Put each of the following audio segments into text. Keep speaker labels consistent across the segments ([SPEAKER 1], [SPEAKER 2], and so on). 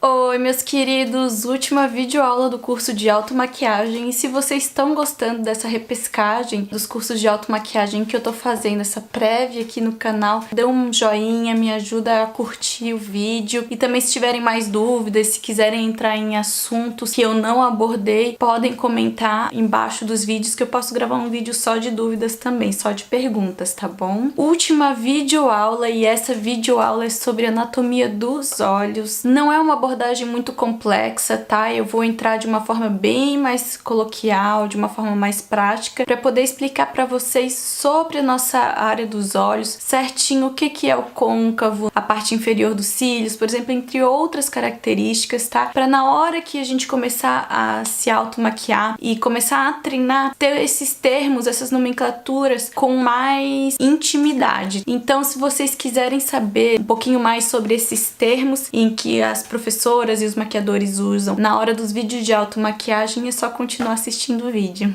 [SPEAKER 1] Oi, meus queridos! Última videoaula do curso de automaquiagem. E se vocês estão gostando dessa repescagem dos cursos de automaquiagem que eu tô fazendo, essa prévia aqui no canal, dê um joinha, me ajuda a curtir o vídeo. E também se tiverem mais dúvidas, se quiserem entrar em assuntos que eu não abordei, podem comentar embaixo dos vídeos que eu posso gravar um vídeo só de dúvidas também, só de perguntas, tá bom? Última videoaula, e essa videoaula é sobre anatomia dos olhos. Não é uma abordagem muito complexa, tá? Eu vou entrar de uma forma bem mais coloquial, de uma forma mais prática, para poder explicar para vocês sobre a nossa área dos olhos, certinho o que é o côncavo, a parte inferior dos cílios, por exemplo, entre outras características, tá? Para na hora que a gente começar a se automaquiar e começar a treinar, ter esses termos, essas nomenclaturas com mais intimidade. Então, se vocês quiserem saber um pouquinho mais sobre esses termos em que as professoras e os maquiadores usam na hora dos vídeos de automaquiagem, é só continuar assistindo o vídeo.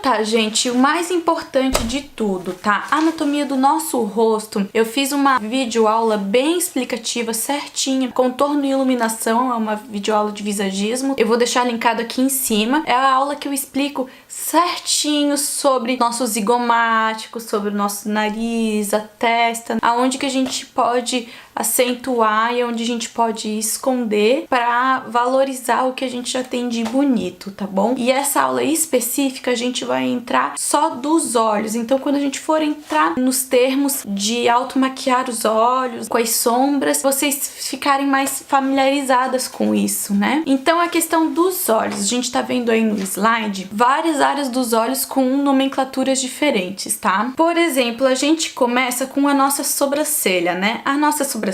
[SPEAKER 1] Tá, gente, o mais importante de tudo, tá? A anatomia do nosso rosto. Eu fiz uma videoaula bem explicativa, certinha, contorno e iluminação, é uma videoaula de visagismo. Eu vou deixar linkado aqui em cima. É a aula que eu explico certinho sobre nosso zigomático, sobre o nosso nariz, a testa, aonde que a gente pode acentuar e onde a gente pode esconder para valorizar o que a gente já tem de bonito, tá bom? E essa aula específica a gente vai entrar só dos olhos, então quando a gente for entrar nos termos de automaquiar os olhos, com as sombras, vocês ficarem mais familiarizadas com isso, né? Então a questão dos olhos, a gente tá vendo aí no slide várias áreas dos olhos com nomenclaturas diferentes, tá? Por exemplo, a gente começa com a nossa sobrancelha, né? A nossa sobrancelha,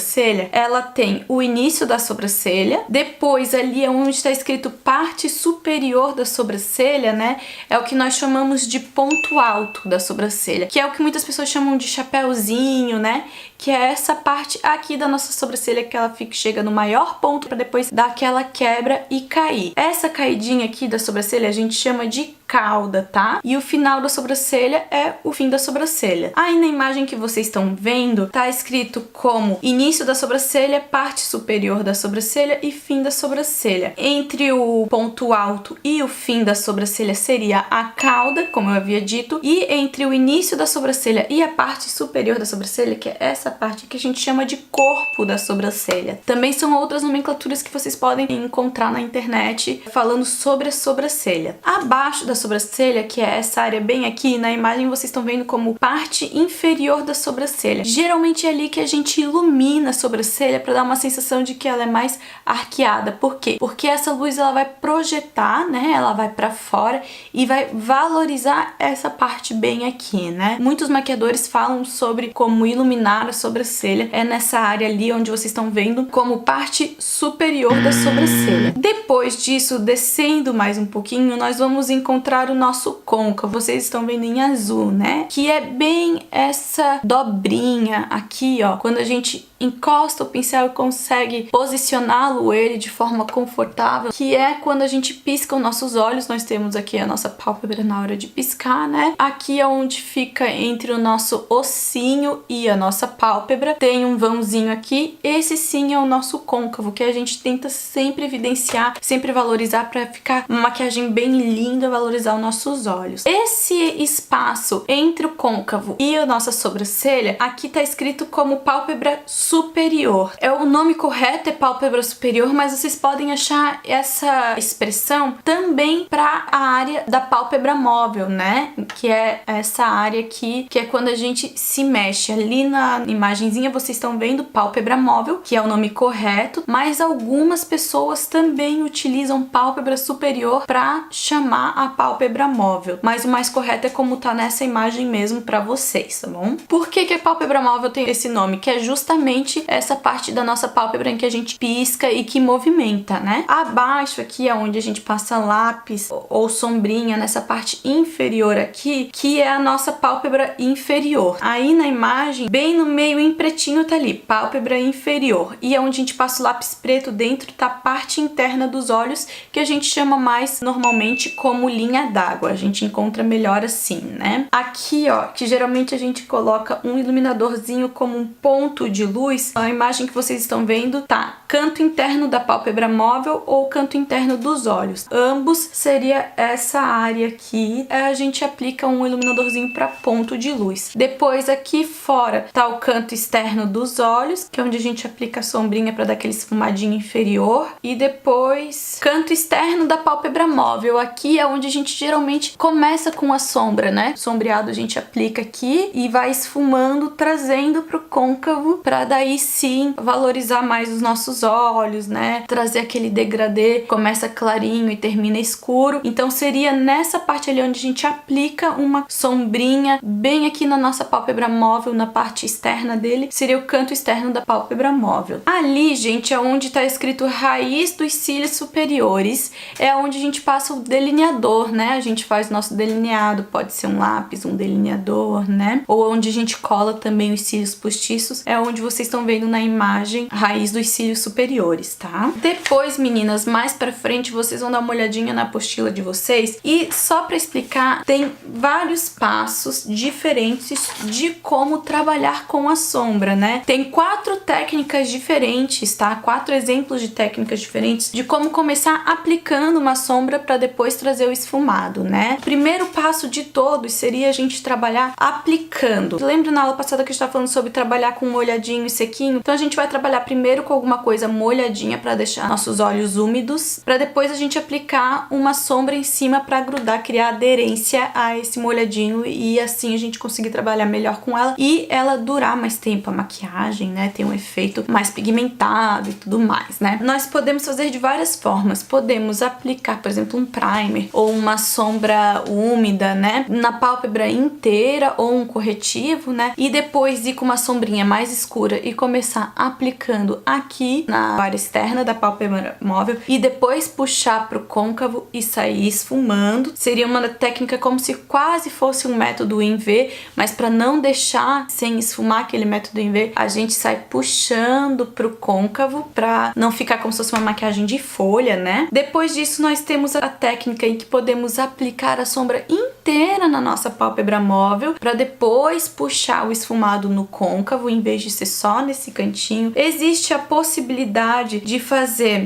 [SPEAKER 1] ela tem o início da sobrancelha, depois ali é onde está escrito parte superior da sobrancelha, né? É o que nós chamamos de ponto alto da sobrancelha, que é o que muitas pessoas chamam de chapéuzinho, né? Que é essa parte aqui da nossa sobrancelha que ela chega no maior ponto para depois dar aquela quebra e cair. Essa caidinha aqui da sobrancelha a gente chama de cauda, tá? E o final da sobrancelha é o fim da sobrancelha. Aí na imagem que vocês estão vendo, tá escrito como início da sobrancelha, parte superior da sobrancelha e fim da sobrancelha. Entre o ponto alto e o fim da sobrancelha seria a cauda, como eu havia dito, e entre o início da sobrancelha e a parte superior da sobrancelha, que é essa parte que a gente chama de corpo da sobrancelha. Também são outras nomenclaturas que vocês podem encontrar na internet falando sobre a sobrancelha. Abaixo da sobrancelha, que é essa área bem aqui, na imagem vocês estão vendo como parte inferior da sobrancelha. Geralmente é ali que a gente ilumina a sobrancelha para dar uma sensação de que ela é mais arqueada. Por quê? Porque essa luz ela vai projetar, né? Ela vai para fora e vai valorizar essa parte bem aqui, né? Muitos maquiadores falam sobre como iluminar a sobrancelha, é nessa área ali onde vocês estão vendo como parte superior da sobrancelha. Depois disso, descendo mais um pouquinho, nós vamos encontrar o nosso côncavo. Vocês estão vendo em azul, né? Que é bem essa dobrinha aqui, ó. Quando a gente encosta o pincel e consegue posicioná-lo ele de forma confortável, que é quando a gente pisca os nossos olhos. Nós temos aqui a nossa pálpebra na hora de piscar, né? Aqui é onde fica entre o nosso ossinho e a nossa pálpebra, tem um vãozinho aqui. Esse sim é o nosso côncavo, que a gente tenta sempre evidenciar, sempre valorizar para ficar uma maquiagem bem linda, valorizar os nossos olhos. Esse espaço entre o côncavo e a nossa sobrancelha, aqui tá escrito como pálpebra superior. O nome correto é pálpebra superior, mas vocês podem achar essa expressão também para a área da pálpebra móvel, né? Que é essa área aqui, que é quando a gente se mexe. Ali na imagenzinha vocês estão vendo pálpebra móvel, que é o nome correto, mas algumas pessoas também utilizam pálpebra superior para chamar a pálpebra móvel, mas o mais correto é como tá nessa imagem mesmo para vocês, tá bom? Por que que a pálpebra móvel tem esse nome? Que é justamente somente essa parte da nossa pálpebra em que a gente pisca e que movimenta, né? Abaixo aqui é onde a gente passa lápis ou sombrinha, nessa parte inferior aqui, que é a nossa pálpebra inferior. Aí na imagem, bem no meio em pretinho tá ali, pálpebra inferior. E é onde a gente passa o lápis preto dentro da parte interna dos olhos, que a gente chama mais normalmente como linha d'água. A gente encontra melhor assim, né? Aqui, ó, que geralmente a gente coloca um iluminadorzinho como um ponto de luz. A imagem que vocês estão vendo tá canto interno da pálpebra móvel ou canto interno dos olhos. Ambos seria essa área aqui. A gente aplica um iluminadorzinho para ponto de luz. Depois aqui fora tá o canto externo dos olhos, que é onde a gente aplica a sombrinha para dar aquele esfumadinho inferior. E depois canto externo da pálpebra móvel. Aqui é onde a gente geralmente começa com a sombra, né? O sombreado a gente aplica aqui e vai esfumando, trazendo pro côncavo, para daí sim valorizar mais os nossos olhos, né? Trazer aquele degradê, começa clarinho e termina escuro. Então seria nessa parte ali onde a gente aplica uma sombrinha bem aqui na nossa pálpebra móvel, na parte externa dele, seria o canto externo da pálpebra móvel. Ali, gente, é onde tá escrito raiz dos cílios superiores, é onde a gente passa o delineador, né? A gente faz nosso delineado, pode ser um lápis, um delineador, né? Ou onde a gente cola também os cílios postiços, é onde vocês estão vendo na imagem raiz dos cílios superiores, tá? Depois, meninas, mais pra frente, vocês vão dar uma olhadinha na apostila de vocês e só pra explicar, tem vários passos diferentes de como trabalhar com a sombra, né? Tem 4 técnicas diferentes, tá? 4 exemplos de técnicas diferentes de como começar aplicando uma sombra pra depois trazer o esfumado, né? O primeiro passo de todos seria a gente trabalhar aplicando. Lembra na aula passada que a gente tá falando sobre trabalhar com molhadinho e sequinho? Então a gente vai trabalhar primeiro com alguma coisa molhadinha para deixar nossos olhos úmidos, para depois a gente aplicar uma sombra em cima para grudar, criar aderência a esse molhadinho e assim a gente conseguir trabalhar melhor com ela e ela durar mais tempo, a maquiagem, né, tem um efeito mais pigmentado e tudo mais, né? Nós podemos fazer de várias formas. Podemos aplicar, por exemplo, um primer ou uma sombra úmida, né, na pálpebra inteira ou um corretivo, né, e depois ir com uma sombrinha mais escura e começar aplicando aqui na área externa da pálpebra móvel e depois puxar pro côncavo e sair esfumando. Seria uma técnica como se quase fosse um método em V, mas para não deixar sem esfumar aquele método em V, a gente sai puxando pro côncavo para não ficar como se fosse uma maquiagem de folha, né? Depois disso, nós temos a técnica em que podemos aplicar a sombra inteira na nossa pálpebra móvel para depois puxar o esfumado no côncavo em vez de ser só nesse cantinho. Existe a possibilidade de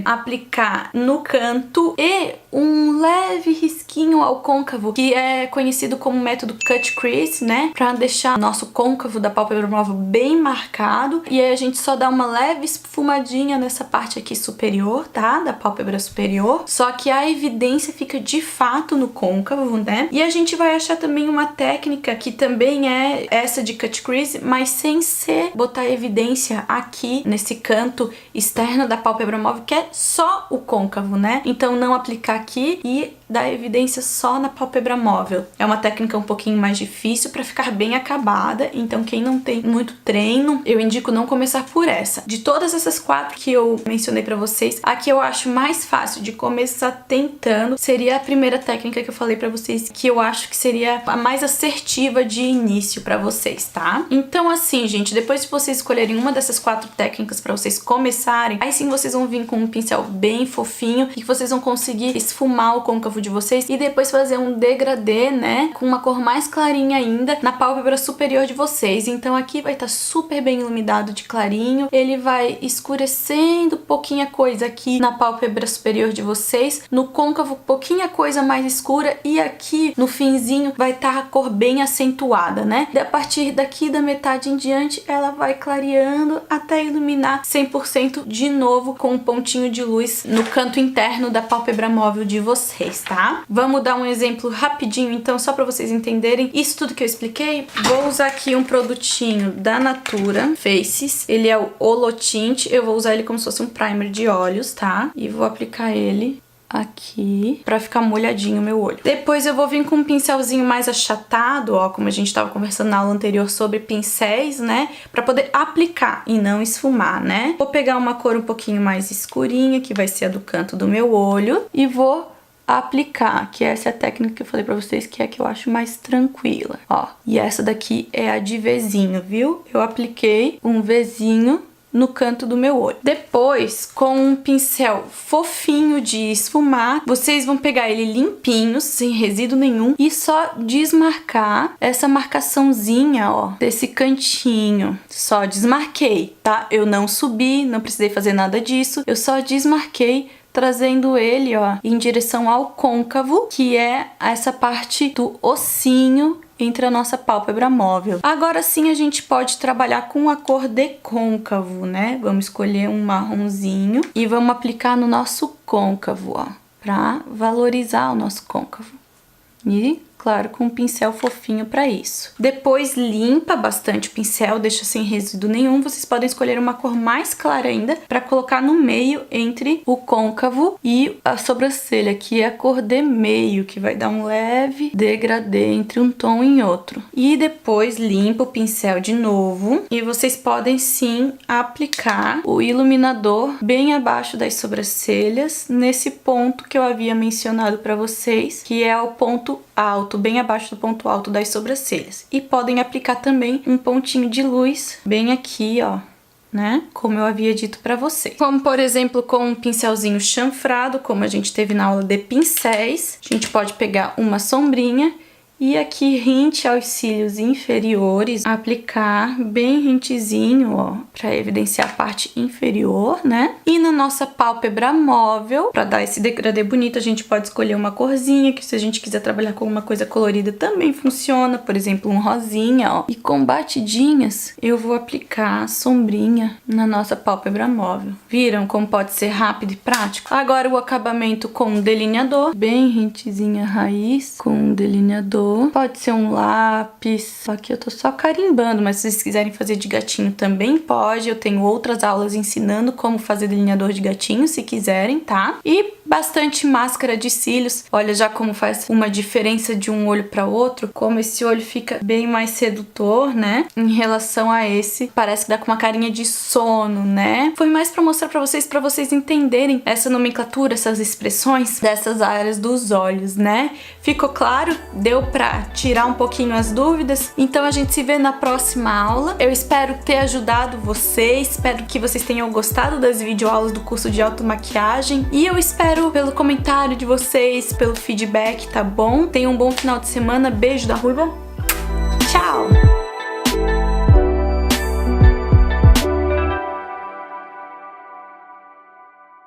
[SPEAKER 1] aplicar no canto e um leve risquinho ao côncavo, que é conhecido como método cut crease, né? Pra deixar nosso côncavo da pálpebra móvel bem marcado. E aí a gente só dá uma leve esfumadinha nessa parte aqui superior, tá? Da pálpebra superior. Só que a evidência fica de fato no côncavo, né? E a gente vai achar também uma técnica que também é essa de cut crease, mas sem ser botar evidência aqui nesse canto externo da pálpebra móvel, que é só o côncavo, né? Então não aplicar aqui e dar evidência só na pálpebra móvel. É uma técnica um pouquinho mais difícil para ficar bem acabada, então quem não tem muito treino, eu indico não começar por essa. De todas essas 4 que eu mencionei para vocês, a que eu acho mais fácil de começar tentando seria a primeira técnica que eu falei para vocês, que eu acho que seria a mais assertiva de início para vocês, tá? Então assim, gente, depois de vocês escolherem uma dessas 4 técnicas para vocês começarem, aí sim vocês vão vir com um pincel bem fofinho e que vocês vão conseguir esfumar o côncavo de vocês e depois fazer um degradê, né, com uma cor mais clarinha ainda na pálpebra superior de vocês. Então aqui vai estar super bem iluminado de clarinho, ele vai escurecendo pouquinha coisa aqui na pálpebra superior de vocês, no côncavo pouquinha coisa mais escura e aqui no finzinho vai estar a cor bem acentuada, né? E a partir daqui da metade em diante ela vai clareando até iluminar 100% de novo com um pontinho de luz no canto interno da pálpebra móvel de vocês, tá? Vamos dar um exemplo rapidinho, então, só pra vocês entenderem isso tudo que eu expliquei. Vou usar aqui um produtinho da Natura Faces, ele é o Holo Tint, eu vou usar ele como se fosse um primer de olhos, tá? E vou aplicar ele aqui pra ficar molhadinho o meu olho. Depois eu vou vir com um pincelzinho mais achatado, ó, como a gente tava conversando na aula anterior sobre pincéis, né? Pra poder aplicar e não esfumar, né? Vou pegar uma cor um pouquinho mais escurinha, que vai ser a do canto do meu olho, e vou aplicar, que essa é a técnica que eu falei pra vocês, que é a que eu acho mais tranquila, ó. E essa daqui é a de Vzinho, viu? Eu apliquei um Vzinho no canto do meu olho. Depois, com um pincel fofinho de esfumar, vocês vão pegar ele limpinho, sem resíduo nenhum, e só desmarcar essa marcaçãozinha, ó, desse cantinho. Só desmarquei, tá? Eu não subi, não precisei fazer nada disso, eu só desmarquei, trazendo ele, ó, em direção ao côncavo, que é essa parte do ossinho entre a nossa pálpebra móvel. Agora sim a gente pode trabalhar com a cor de côncavo, né? Vamos escolher um marronzinho e vamos aplicar no nosso côncavo, ó, pra valorizar o nosso côncavo. E, claro, com um pincel fofinho pra isso. Depois limpa bastante o pincel, deixa sem resíduo nenhum. Vocês podem escolher uma cor mais clara ainda pra colocar no meio entre o côncavo e a sobrancelha, que é a cor de meio, que vai dar um leve degradê entre um tom e outro. E depois limpa o pincel de novo e vocês podem sim aplicar o iluminador bem abaixo das sobrancelhas, nesse ponto que eu havia mencionado pra vocês, que é o ponto alto, bem abaixo do ponto alto das sobrancelhas. E podem aplicar também um pontinho de luz bem aqui, ó, né? Como eu havia dito pra vocês. Como, por exemplo, com um pincelzinho chanfrado, como a gente teve na aula de pincéis, a gente pode pegar uma sombrinha e aqui rente aos cílios inferiores, aplicar bem rentezinho, ó, pra evidenciar a parte inferior, né? E na nossa pálpebra móvel, pra dar esse degradê bonito, a gente pode escolher uma corzinha, que se a gente quiser trabalhar com alguma coisa colorida também funciona, por exemplo, um rosinha, ó. E com batidinhas, eu vou aplicar a sombrinha na nossa pálpebra móvel. Viram como pode ser rápido e prático? Agora o acabamento com um delineador, bem rentezinha a raiz, com um delineador. Pode ser um lápis, só que eu tô só carimbando, mas se vocês quiserem fazer de gatinho também pode. Eu tenho outras aulas ensinando como fazer delineador de gatinho, se quiserem, tá? E bastante máscara de cílios. Olha já como faz uma diferença de um olho para outro, como esse olho fica bem mais sedutor, né? Em relação a esse, parece que dá com uma carinha de sono, né? Foi mais para mostrar para vocês entenderem essa nomenclatura, essas expressões dessas áreas dos olhos, né? Ficou claro? Deu pra tirar um pouquinho as dúvidas? Então a gente se vê na próxima aula. Eu espero ter ajudado vocês, espero que vocês tenham gostado das videoaulas do curso de automaquiagem e eu espero pelo comentário de vocês, pelo feedback, tá bom? Tenham um bom final de semana, beijo da Ruiva, tchau!